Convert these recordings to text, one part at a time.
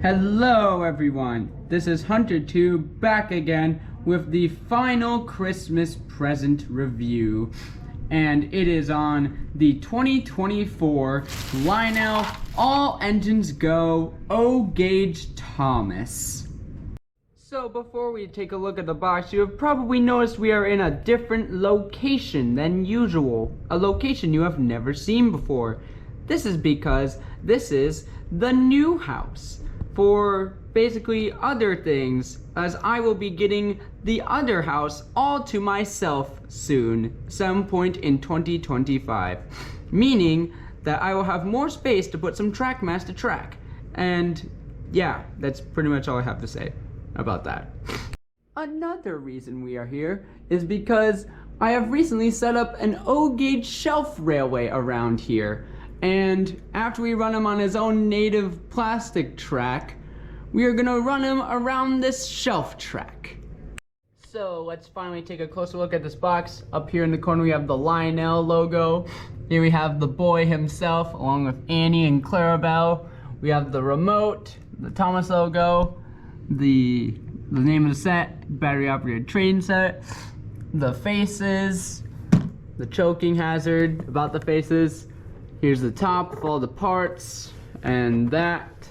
Hello everyone, this is Hunter2 back again with the final Christmas present review, and it is on the 2024 Lionel All Engines Go AEG Thomas. So before we take a look at the box, you have probably noticed we are in a different location than usual, a location you have never seen before. This is because this is the new house. For basically other things, as I will be getting the other house all to myself soon, some point in 2025, meaning that I will have more space to put some track mats to track. And yeah, that's pretty much all I have to say about that. Another reason we are here is because I have recently set up an O-gauge shelf railway around here. And after we run him on his own native plastic track, we are gonna run him around this shelf track. So let's finally take a closer look at this box. Up here in the corner we have the Lionel logo. Here we have the boy himself along with Annie and Clarabelle. We have the remote, the Thomas logo, the name of the set, battery operated train set, the faces, the choking hazard about the faces. Here's the top with all the parts, and that.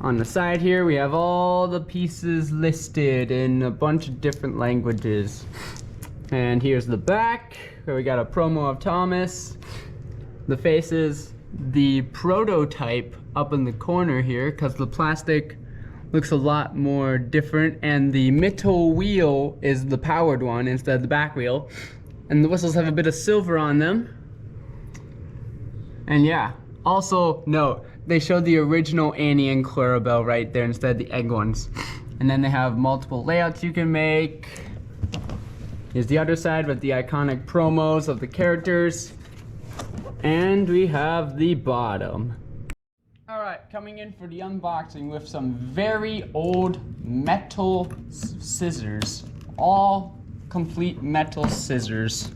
On the side here, we have all the pieces listed in a bunch of different languages. And here's the back, where we got a promo of Thomas. The faces, the prototype up in the corner here, because the plastic looks a lot more different, and the middle wheel is the powered one instead of the back wheel. And the whistles have a bit of silver on them. And yeah, also note, they showed the original Annie and Clarabelle right there instead of the egg ones. And then they have multiple layouts you can make. Here's the other side with the iconic promos of the characters. And we have the bottom. Alright, coming in for the unboxing with some very old metal scissors. All complete metal scissors.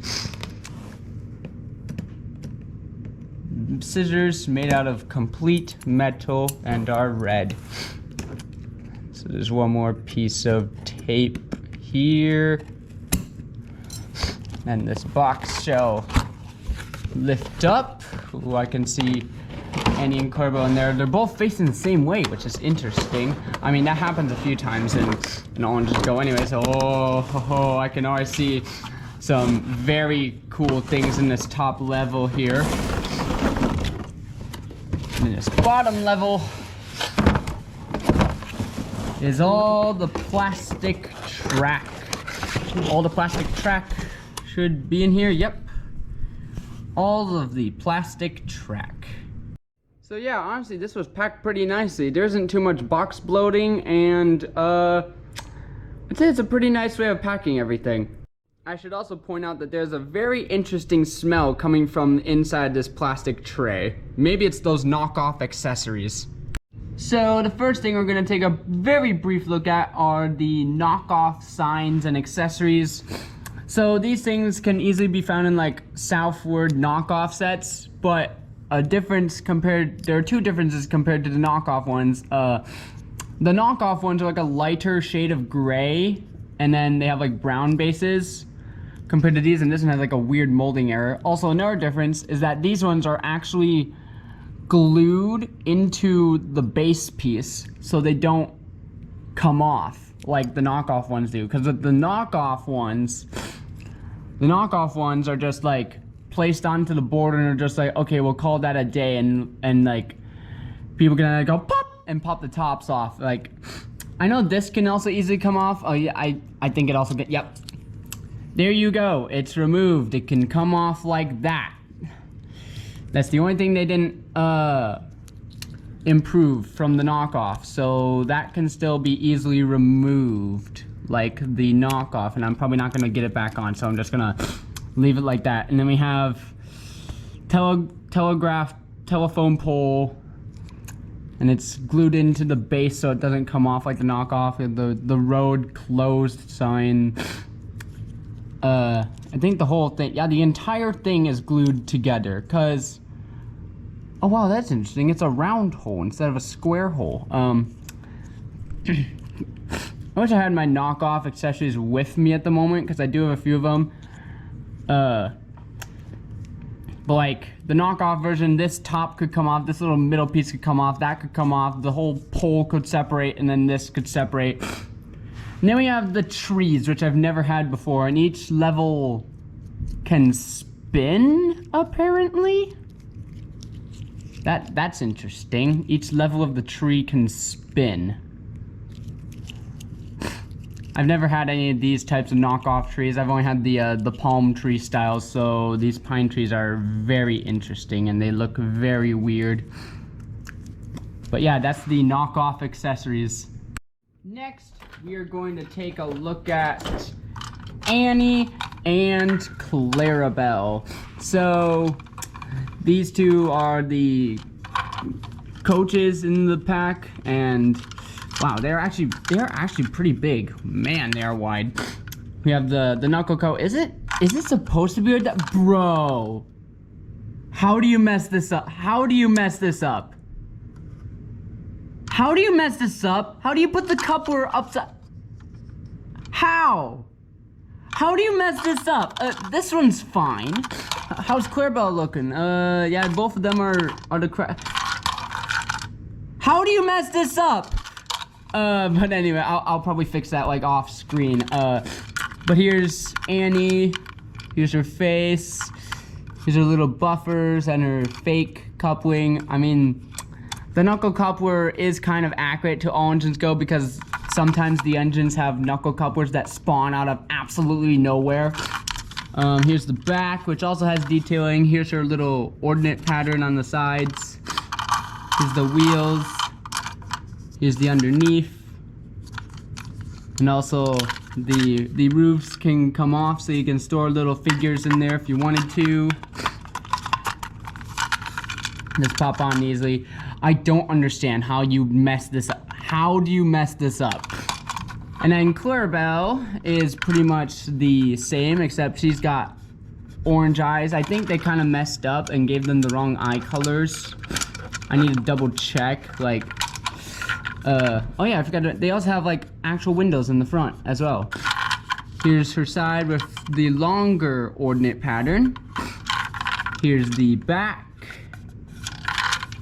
Scissors made out of complete metal and are red. So there's one more piece of tape here. And this box shell lift up. Ooh, I can see Annie and Clarabelle in there. They're both facing the same way, which is interesting. I mean, that happens a few times in All Engines Go anyway, so I can already see some very cool things in this top level here. And this bottom level is all the plastic track. All the plastic track should be in here, yep. All of the plastic track. So yeah, honestly, this was packed pretty nicely. There isn't too much box bloating, and I'd say it's a pretty nice way of packing everything. I should also point out that there's a very interesting smell coming from inside this plastic tray. Maybe it's those knockoff accessories. So the first thing we're gonna take a very brief look at are the knockoff signs and accessories. So these things can easily be found in like Southward knockoff sets, but there are two differences compared to the knockoff ones. The knockoff ones are like a lighter shade of gray, and then they have like brown bases compared to these, and this one has like a weird molding error. Also, another difference is that these ones are actually glued into the base piece, so they don't come off like the knockoff ones do. Because the knockoff ones are just like placed onto the board and are just like, okay, we'll call that a day, and like people can like go pop and pop the tops off. Like, I know this can also easily come off. Oh yeah, I think it also yep. There you go, it's removed. It can come off like that. That's the only thing they didn't improve from the knockoff. So that can still be easily removed like the knockoff, and I'm probably not gonna get it back on, so I'm just gonna leave it like that. And then we have telephone pole, and it's glued into the base so it doesn't come off like the knockoff. The road closed sign. I think the whole thing, yeah, the entire thing is glued together, because Oh wow, that's interesting. It's a round hole instead of a square hole. I wish I had my knockoff accessories with me at the moment, because I do have a few of them. But like the knockoff version, this top could come off, this little middle piece could come off, that could come off, the whole pole could separate, and then this could separate. And then we have the trees, which I've never had before, and each level can spin, apparently. That's interesting. Each level of the tree can spin. I've never had any of these types of knockoff trees. I've only had the palm tree styles, so these pine trees are very interesting and they look very weird. But yeah, that's the knockoff accessories. Next, we are going to take a look at Annie and Clarabelle. So these two are the coaches in the pack, and wow, they're actually pretty big. Man, they are wide. We have the knuckle coat. Is it supposed to be like that? Bro, how do you mess this up? How do you mess this up? How do you mess this up? How do you put the coupler upside? How do you mess this up? This one's fine. How's Clarabelle looking? Yeah, both of them are the How do you mess this up? But anyway, I'll probably fix that like off screen. But here's Annie. Here's her face. Here's her little buffers and her fake coupling. I mean, the knuckle coupler is kind of accurate to all engines go, because sometimes the engines have knuckle couplers that spawn out of absolutely nowhere. Here's the back, which also has detailing. Here's her little ordinate pattern on the sides. Here's the wheels. Here's the underneath. And also the roofs can come off, so you can store little figures in there if you wanted to. Just pop on easily. I don't understand how you mess this up. How do you mess this up? And then Clarabelle is pretty much the same, except she's got orange eyes. I think they kind of messed up and gave them the wrong eye colors. I need to double check, like, oh yeah, I forgot they also have like actual windows in the front as well. Here's her side with the longer ordinate pattern. Here's the back.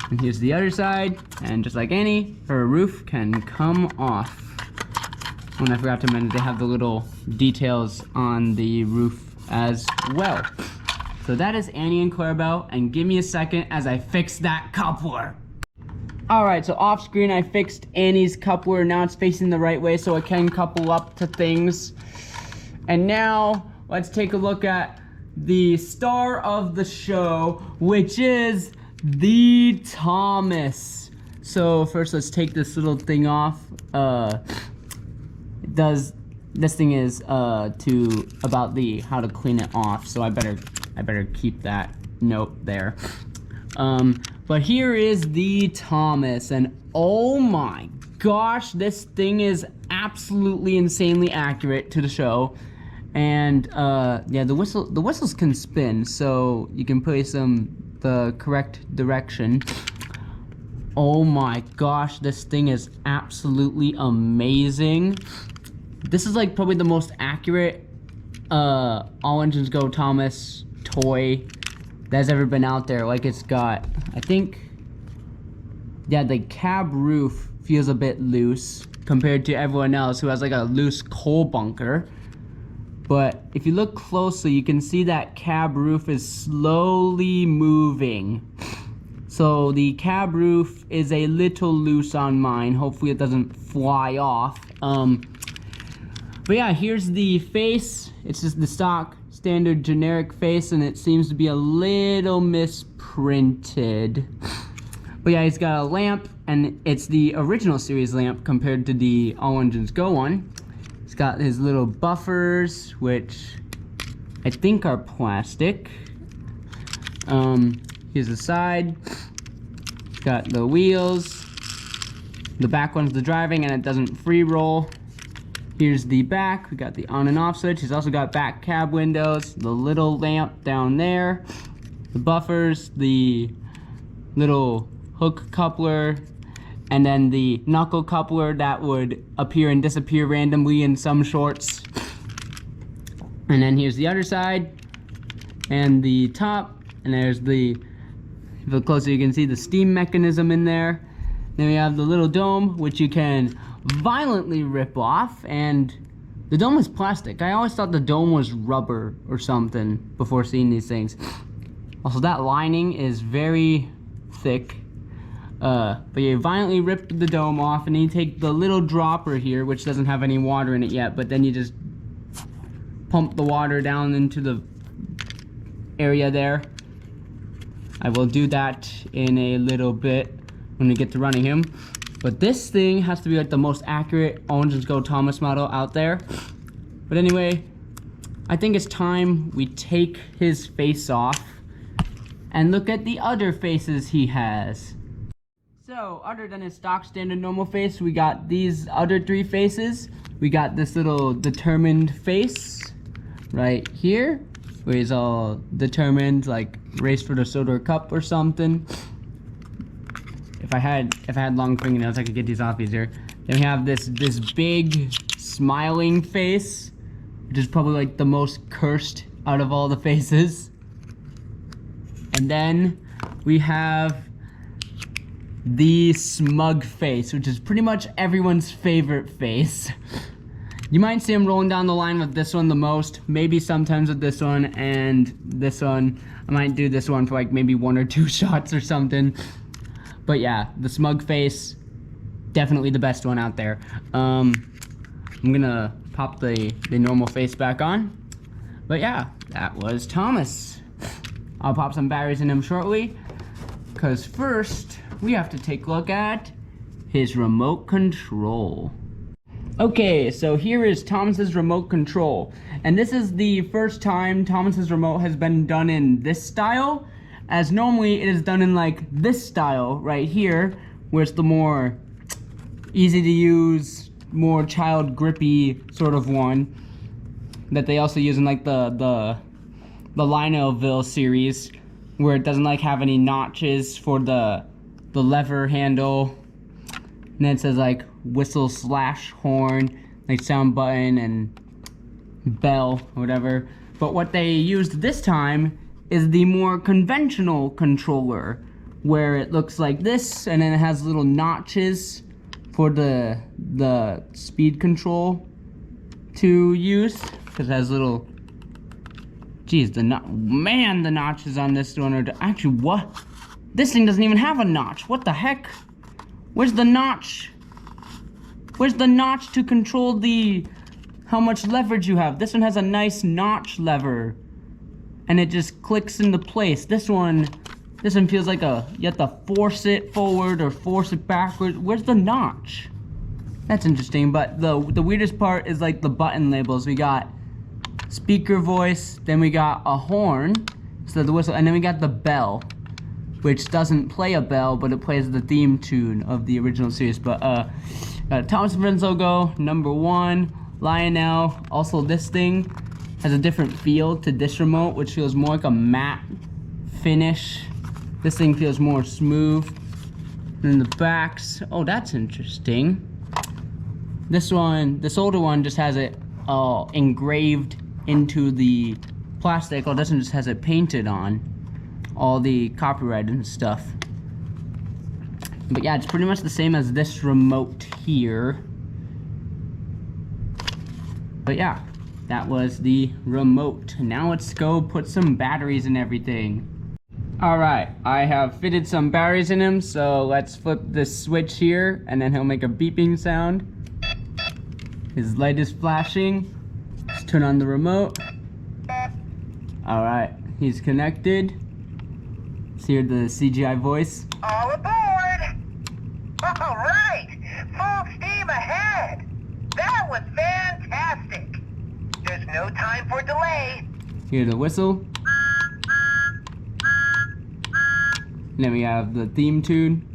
And here's the other side, and just like Annie, her roof can come off. And I forgot to mention, they have the little details on the roof as well. So that is Annie and Clarabelle, and give me a second as I fix that coupler. Alright, so off screen I fixed Annie's coupler. Now it's facing the right way so it can couple up to things. And now let's take a look at the star of the show, which is the Thomas. So first let's take this little thing off. This thing is about the how to clean it off, so I better keep that note there. But here is the Thomas, and oh my gosh, this thing is absolutely insanely accurate to the show. And yeah, the whistles can spin, so you can place them the correct direction. Oh my gosh, this thing is absolutely amazing. This is like probably the most accurate All Engines Go Thomas toy that's ever been out there. Like, it's got, I think, yeah, the cab roof feels a bit loose compared to everyone else who has like a loose coal bunker. But if you look closely, you can see that cab roof is slowly moving. So the cab roof is a little loose on mine. Hopefully it doesn't fly off. But yeah, here's the face. It's just the stock, standard, generic face, and it seems to be a little misprinted. But yeah, he's got a lamp, and it's the original series lamp compared to the All Engines Go one. He's got his little buffers, which I think are plastic. Here's the side. He's got the wheels. The back one's the driving, and it doesn't free roll. Here's the back. We got the on and off switch. He's also got back cab windows, the little lamp down there, the buffers, the little hook coupler, and then the knuckle coupler that would appear and disappear randomly in some shorts. And then here's the other side, and the top, and there's the, if you look closer you can see the steam mechanism in there. Then we have the little dome, which you can violently rip off, and the dome is plastic. I always thought the dome was rubber or something before seeing these things. Also, that lining is very thick. But you violently rip the dome off, and then you take the little dropper here, which doesn't have any water in it yet, but then you just pump the water down into the area there. I will do that in a little bit when we get to running him. But this thing has to be like the most accurate AEG Thomas model out there. But anyway, I think it's time we take his face off and look at the other faces he has. So, other than his stock standard normal face, we got these other three faces. We got this little determined face right here, where he's all determined, like race for the soda cup or something. If I had long fingernails, I could get these off easier. Then we have this big smiling face, which is probably like the most cursed out of all the faces. And then we have the smug face, which is pretty much everyone's favorite face. You might see him rolling down the line with this one the most, maybe sometimes with this one and this one. I might do this one for like maybe 1 or 2 shots or something. But yeah, the smug face, definitely the best one out there. I'm gonna pop the normal face back on. But yeah, that was Thomas. I'll pop some batteries in him shortly, because first we have to take a look at his remote control. Okay, so here is Thomas's remote control, and this is the first time Thomas's remote has been done in this style, as normally it is done in like this style right here, where it's the more easy to use, more child grippy sort of one that they also use in like the Lionelville series, where it doesn't like have any notches for the lever handle, and then it says like whistle / horn, like sound button and bell or whatever. But what they used this time is the more conventional controller, where it looks like this, and then it has little notches for the speed control to use, because it has little, geez, the notches on this one are actually, what? This thing doesn't even have a notch. What the heck? Where's the notch? Where's the notch to control how much leverage you have? This one has a nice notch lever, and it just clicks into place. This one feels like you have to force it forward or force it backwards. Where's the notch? That's interesting. But the weirdest part is like the button labels. We got speaker voice, then we got a horn, so the whistle, and then we got the bell, which doesn't play a bell, but it plays the theme tune of the original series. But Thomas & Friends logo, #1, Lionel. Also, this thing has a different feel to this remote, which feels more like a matte finish. This thing feels more smooth. And the backs, oh, that's interesting. This older one just has it engraved into the plastic. Oh, this one just has it painted on, all the copyright and stuff. But yeah, it's pretty much the same as this remote here. But yeah, that was the remote. Now let's go put some batteries in everything. Alright, I have fitted some batteries in him, so let's flip this switch here, and then he'll make a beeping sound. His light is flashing. Let's turn on the remote. Alright, he's connected. Let's hear the CGI voice. All aboard! All right, full steam ahead. That was fantastic. There's no time for delay. Hear the whistle. And then we have the theme tune.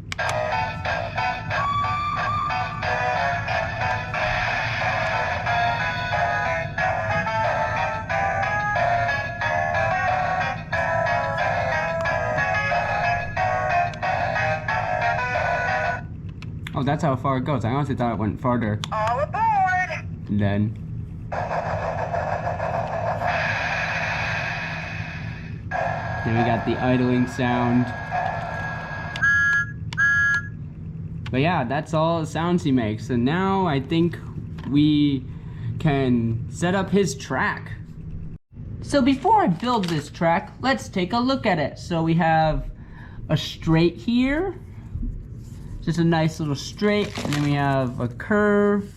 Oh, that's how far it goes. I honestly thought it went farther. All aboard! Then. Then we got the idling sound. But yeah, that's all the sounds he makes. And now I think we can set up his track. So before I build this track, let's take a look at it. So we have a straight here. Just a nice little straight. And then we have a curve.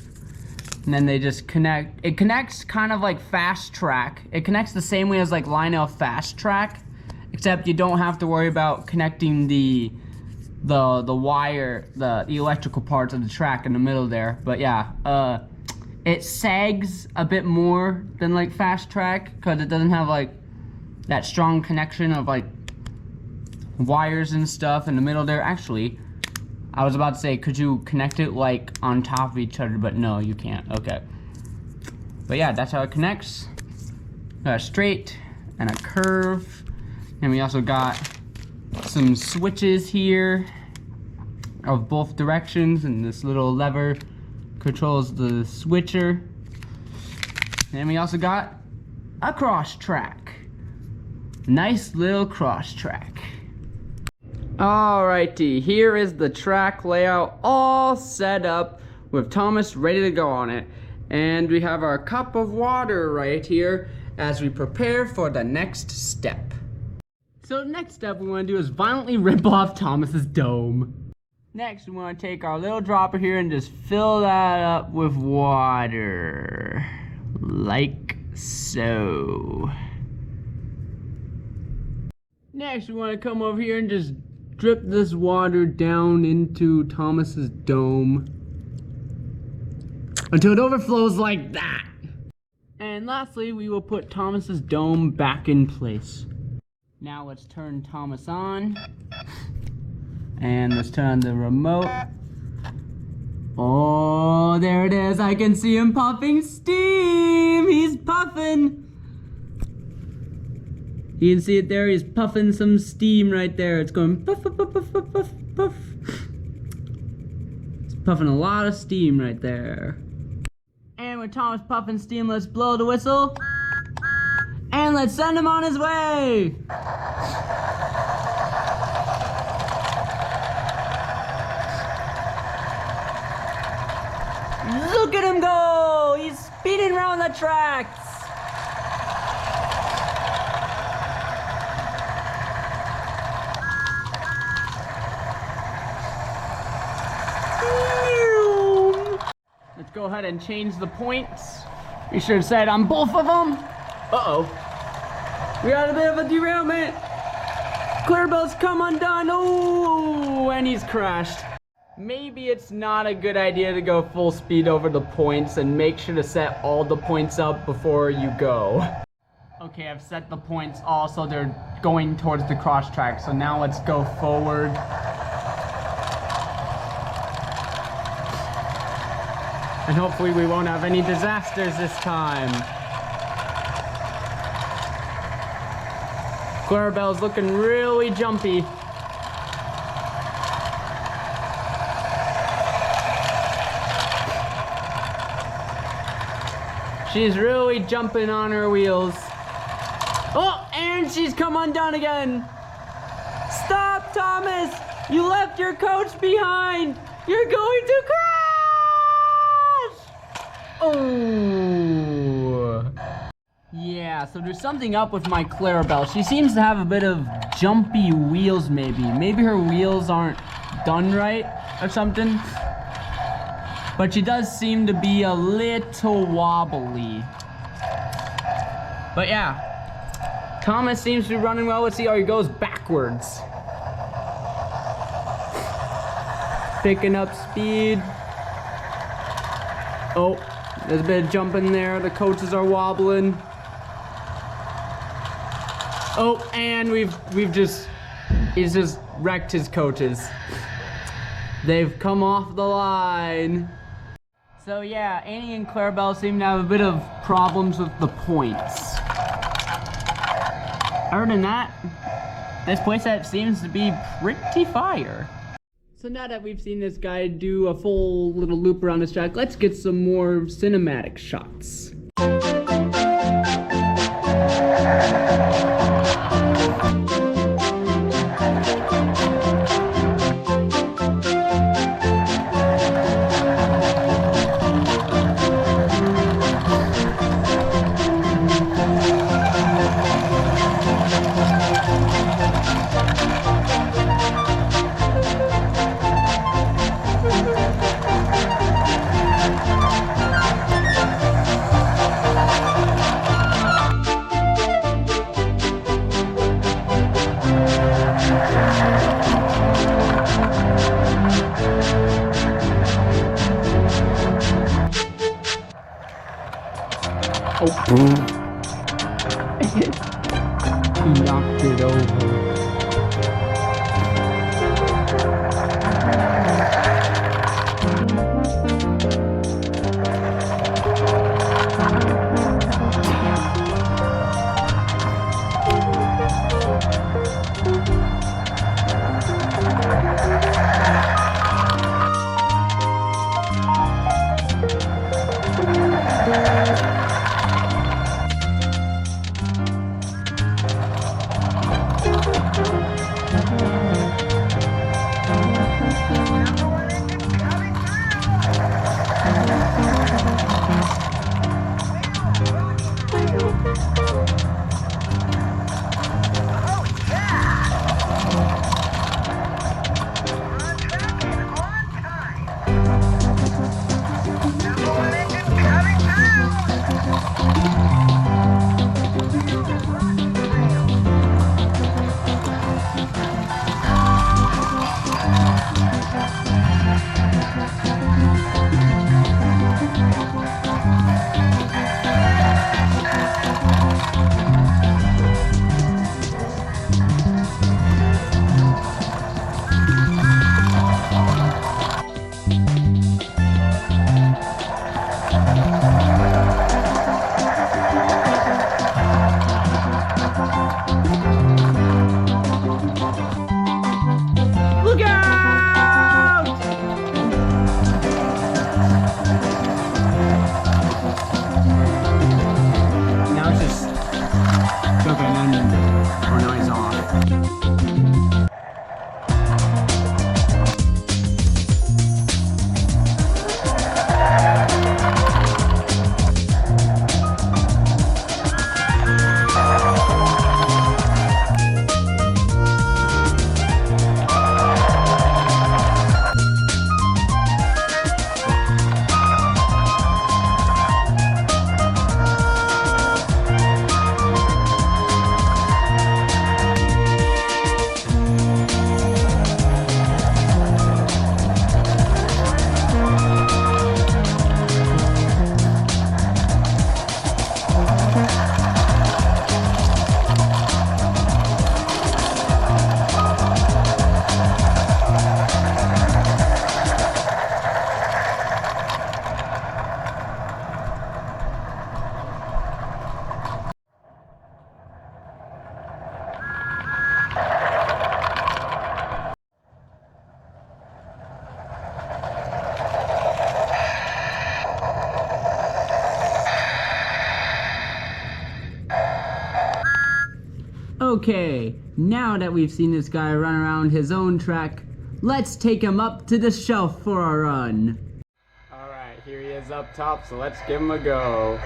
And then they just connect. It connects kind of like fast track. It connects the same way as like Lionel fast track. Except you don't have to worry about connecting the wire, the electrical parts of the track in the middle there. But yeah, it sags a bit more than like fast track because it doesn't have like that strong connection of like wires and stuff in the middle there. Actually, I was about to say, could you connect it like on top of each other? But no, you can't. Okay. But yeah, that's how it connects. Got a straight and a curve. And we also got some switches here of both directions, and this little lever controls the switcher. And we also got a cross track. Nice little cross track. Alrighty, here is the track layout all set up with Thomas ready to go on it. And we have our cup of water right here as we prepare for the next step. So the next step we want to do is violently rip off Thomas's dome. Next we want to take our little dropper here and just fill that up with water. Like so. Next we want to come over here and just drip this water down into Thomas's dome until it overflows like that. And lastly, we will put Thomas's dome back in place. Now let's turn Thomas on. And let's turn on the remote. Oh, there it is. I can see him puffing steam. He's puffing. You can see it there. He's puffing some steam right there. It's going puff, puff, puff, puff, puff, puff, puff. It's puffing a lot of steam right there. And with Thomas puffing steam, let's blow the whistle. And let's send him on his way. Look at him go! He's speeding around the tracks. Let's go ahead and change the points. We should have said on both of them. Uh-oh. We got a bit of a derailment. Clarabelle's come undone. Oh, and he's crashed. Maybe it's not a good idea to go full speed over the points, and make sure to set all the points up before you go. Okay, I've set the points all so they're going towards the cross track. So now let's go forward. And hopefully we won't have any disasters this time. Clarabelle's looking really jumpy. She's really jumping on her wheels. Oh, and she's come undone again. Stop, Thomas! You left your coach behind! You're going to crash! Oh. Yeah, so there's something up with my Clarabelle. She seems to have a bit of jumpy wheels maybe. Maybe her wheels aren't done right or something. But she does seem to be a little wobbly. But yeah, Thomas seems to be running well. Let's see how he goes backwards. Picking up speed. Oh, there's a bit of jumping there. The coaches are wobbling. Oh, and he's just wrecked his coaches. They've come off the line. So yeah, Annie and Clarabelle seem to have a bit of problems with the points. Other than that, this playset seems to be pretty fire. So now that we've seen this guy do a full little loop around this track, let's get some more cinematic shots. He knocked it over. Okay, now that we've seen this guy run around his own track, let's take him up to the shelf for a run. Alright, here he is up top, so let's give him a go.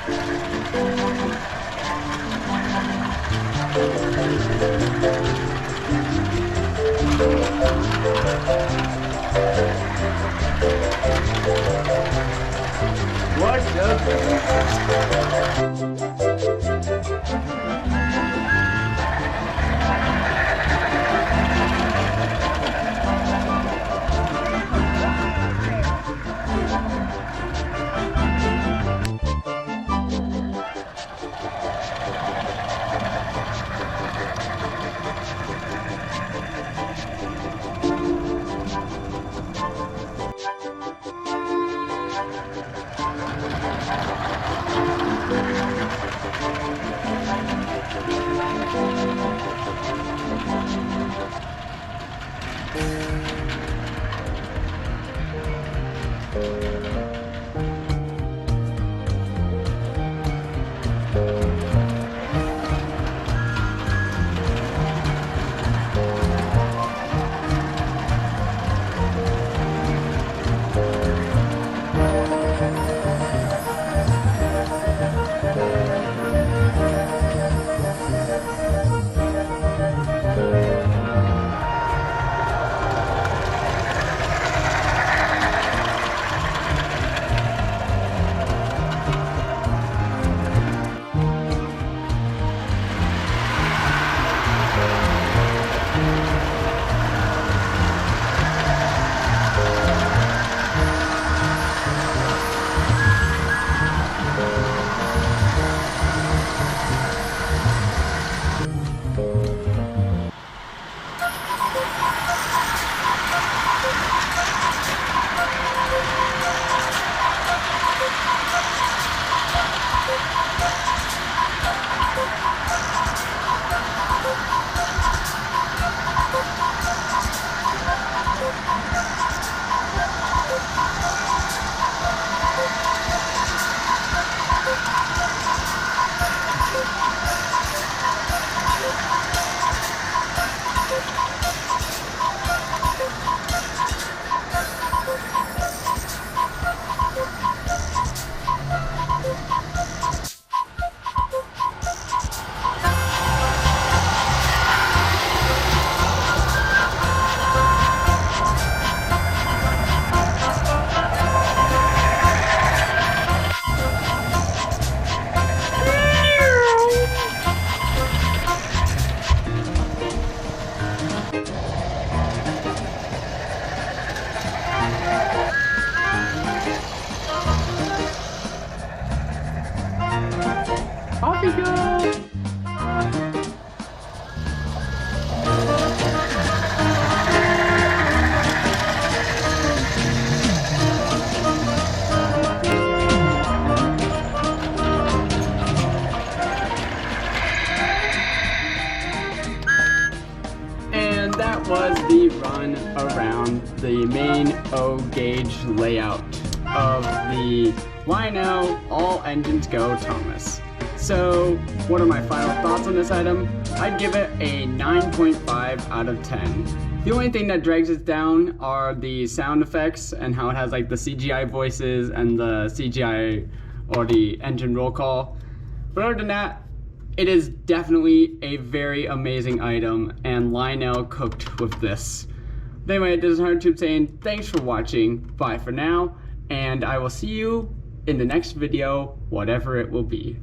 What does Off we go! And that was the run around the main O gauge layout of the Lionel All Engines Go Thomas. So, what are my final thoughts on this item? I'd give it a 9.5 out of 10. The only thing that drags it down are the sound effects and how it has like the CGI voices and the CGI or the engine roll call. But other than that, it is definitely a very amazing item, and Lionel cooked with this. But anyway, this is HunterTube saying thanks for watching, bye for now, and I will see you in the next video, whatever it will be.